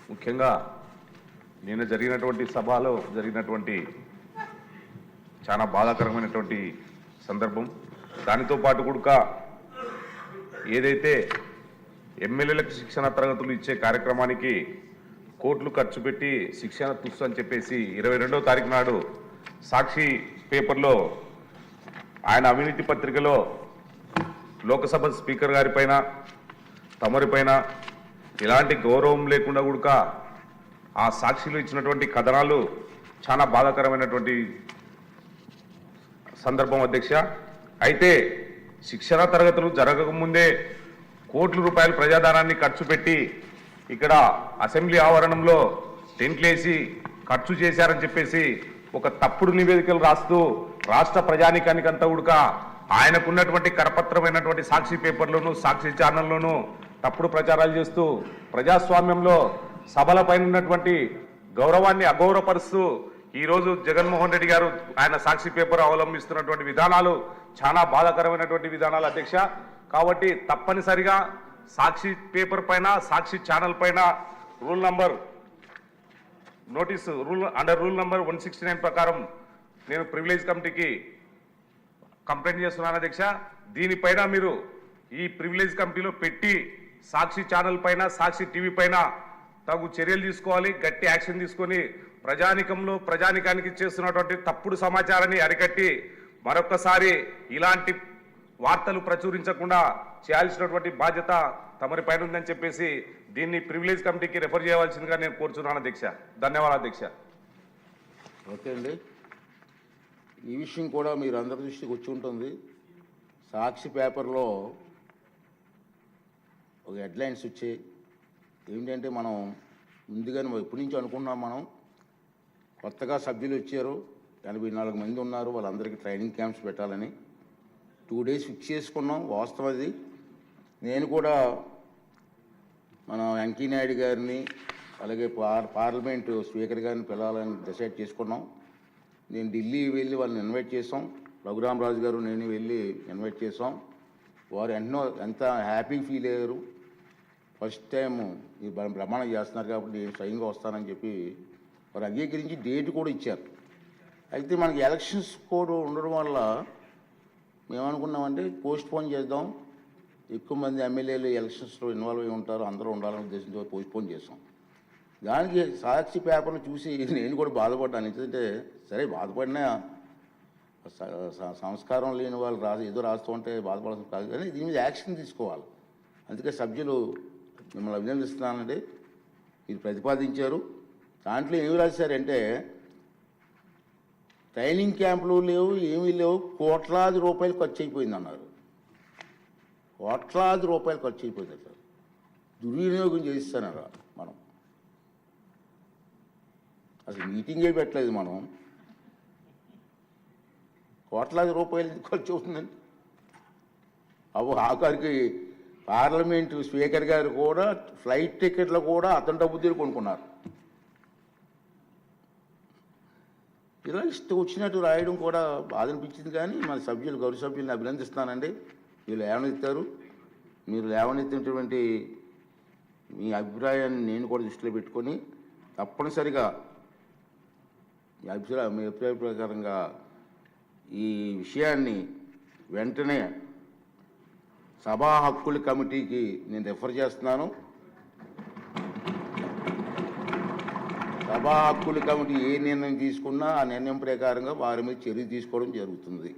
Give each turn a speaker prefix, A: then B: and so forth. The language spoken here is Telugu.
A: ముఖ్యంగా నిన్న జరిగినటువంటి సభలో జరిగినటువంటి చాలా బాధాకరమైనటువంటి సందర్భం. దానితో పాటు కూడా ఏదైతే ఎమ్మెల్యేలకు శిక్షణ తరగతులు ఇచ్చే కార్యక్రమానికి కోట్లు ఖర్చు పెట్టి శిక్షణ తుస్సు అని చెప్పేసి 22వ తారీఖు నాడు సాక్షి పేపర్లో ఆయన అవినీతి పత్రికలో లోకసభ స్పీకర్ గారిపైన తమరిపైన ఎలాంటి గౌరవం లేకుండా కూడా ఆ సాక్షిలో ఇచ్చినటువంటి కథనాలు చాలా బాధాకరమైనటువంటి సందర్భం అధ్యక్ష. అయితే శిక్షణ తరగతులు జరగకముందే కోట్ల రూపాయల ప్రజాధనాన్ని ఖర్చు పెట్టి ఇక్కడ అసెంబ్లీ ఆవరణంలో టెంట్లేసి ఖర్చు చేశారని చెప్పేసి ఒక తప్పుడు నివేదికలు రాస్తూ రాష్ట్ర ప్రజానికానికంతా కూడా ఆయనకున్నటువంటి కరపత్రమైనటువంటి సాక్షి పేపర్లోను సాక్షి ఛానల్లోనూ తప్పుడు ప్రచారాలు చేస్తూ ప్రజాస్వామ్యంలో సభలపైన ఉన్నటువంటి గౌరవాన్ని అగౌరవపరుస్తూ ఈరోజు జగన్మోహన్ రెడ్డి గారు ఆయన సాక్షి పేపర్ అవలంబిస్తున్నటువంటి విధానాలు చాలా బాధాకరమైనటువంటి విధానాలు అధ్యక్ష. కాబట్టి తప్పనిసరిగా సాక్షి పేపర్ పైన సాక్షి ఛానల్ పైన రూల్ నంబర్ 169 ప్రకారం నేను ప్రివిలేజ్ కమిటీకి కంప్లైంట్ చేస్తున్నాను అధ్యక్ష. దీనిపైన మీరు ఈ ప్రివిలేజ్ కమిటీలో పెట్టి సాక్షి ఛానల్ పైన సాక్షి టీవీ పైన తగు చర్యలు తీసుకోవాలి, గట్టి యాక్షన్ తీసుకొని ప్రజానికానికి చేస్తున్నటువంటి తప్పుడు సమాచారాన్ని అరికట్టి మరొకసారి ఇలాంటి వార్తలు ప్రచురించకుండా చేయాల్సినటువంటి బాధ్యత తమరి పైన ఉందని చెప్పేసి దీన్ని ప్రివిలేజ్ కమిటీకి రెఫర్ చేయవలసిందిగా నేను కోరుచున్నాను అధ్యక్ష. ధన్యవాదాలు అధ్యక్ష.
B: ఓకే అండి, ఈ విషయం కూడా మీరు అందరి దృష్టికి వచ్చి ఉంటుంది. సాక్షి పేపర్లో ఒక హెడ్లైన్స్ వచ్చాయి. ఏంటంటే మనం ముందుగానే ఎప్పటి నుంచి అనుకున్నాం, మనం కొత్తగా సభ్యులు వచ్చారు, 84 మంది ఉన్నారు, వాళ్ళందరికీ ట్రైనింగ్ క్యాంప్స్ పెట్టాలని 2 days ఫిక్స్ చేసుకున్నాం. వాస్తవం అది. నేను కూడా మన వెంకయ్యనాయుడు గారిని అలాగే పార్లమెంటు స్పీకర్ గారిని పిలవాలని డిసైడ్ చేసుకున్నాం. నేను ఢిల్లీ వెళ్ళి వాళ్ళని ఇన్వైట్ చేసాం. రఘురామరాజు గారు నేను వెళ్ళి ఇన్వైట్ చేసాం. వారు ఎంత హ్యాపీ ఫీల్ అయ్యారు. ఫస్ట్ టైం ఈ ప్రమాణం చేస్తున్నారు కాబట్టి నేను స్వయంగా వస్తానని చెప్పి వారు అంగీకరించి డేట్ కూడా ఇచ్చారు. అయితే మనకి ఎలక్షన్స్ కోడ్ ఉండడం వల్ల మేమనుకున్నామంటే పోస్ట్పోన్ చేద్దాం, ఎక్కువ మంది ఎమ్మెల్యేలు ఎలక్షన్స్లో ఇన్వాల్వ్ అయి ఉంటారు, అందరూ ఉండాలనే ఉద్దేశంతో పోస్ట్పోన్ చేసాం. దానికి సాక్షి పేపర్ను చూసి నేను కూడా బాధపడ్డాను. ఎందుకంటే సరే బాధపడినా సంస్కారం లేని వాళ్ళు ఏదో రాస్తూ ఉంటే బాధపడాల్సిన కాదు, కానీ దీని మీద యాక్షన్ తీసుకోవాలి. అందుకే సభ్యులు మిమ్మల్ని అభినందిస్తున్నానండి. మీరు ప్రతిపాదించారు. దాంట్లో ఏమి రాశారంటే ట్రైనింగ్ క్యాంపులు లేవు, ఏమీ లేవు, కోట్లాది రూపాయలు ఖర్చు అయిపోయింది అన్నారు. కోట్లాది రూపాయలు ఖర్చు అయిపోయింది సార్. దుర్వినియోగం చేయిస్తానరా మనం. అసలు మీటింగే పెట్టలేదు మనం. కోట్లాది రూపాయలు ఖర్చు అవుతుందండి. ఆఖరికి పార్లమెంటు స్పీకర్ గారు కూడా ఫ్లైట్ టికెట్లు కూడా అతని డబ్బు తీరు కొనుక్కున్నారు. ఇలా ఇష్టం వచ్చినట్టు రాయడం కూడా బాధ అనిపించింది. కానీ మన సభ్యులు గౌరవ సభ్యులను అభినందిస్తానండి. మీరు లేవనెత్తారు. మీరు లేవనెత్తినటువంటి మీ అభిప్రాయాన్ని నేను కూడా దృష్టిలో పెట్టుకొని తప్పనిసరిగా మీ అభిప్రాయ ప్రకారంగా ఈ విషయాన్ని వెంటనే సభా హక్కుల కమిటీకి నేను రెఫర్ చేస్తున్నాను. సభా హక్కుల కమిటీ ఏ నిర్ణయం తీసుకున్నా ఆ నిర్ణయం ప్రకారంగా వారి మీద చర్య తీసుకోవడం జరుగుతుంది.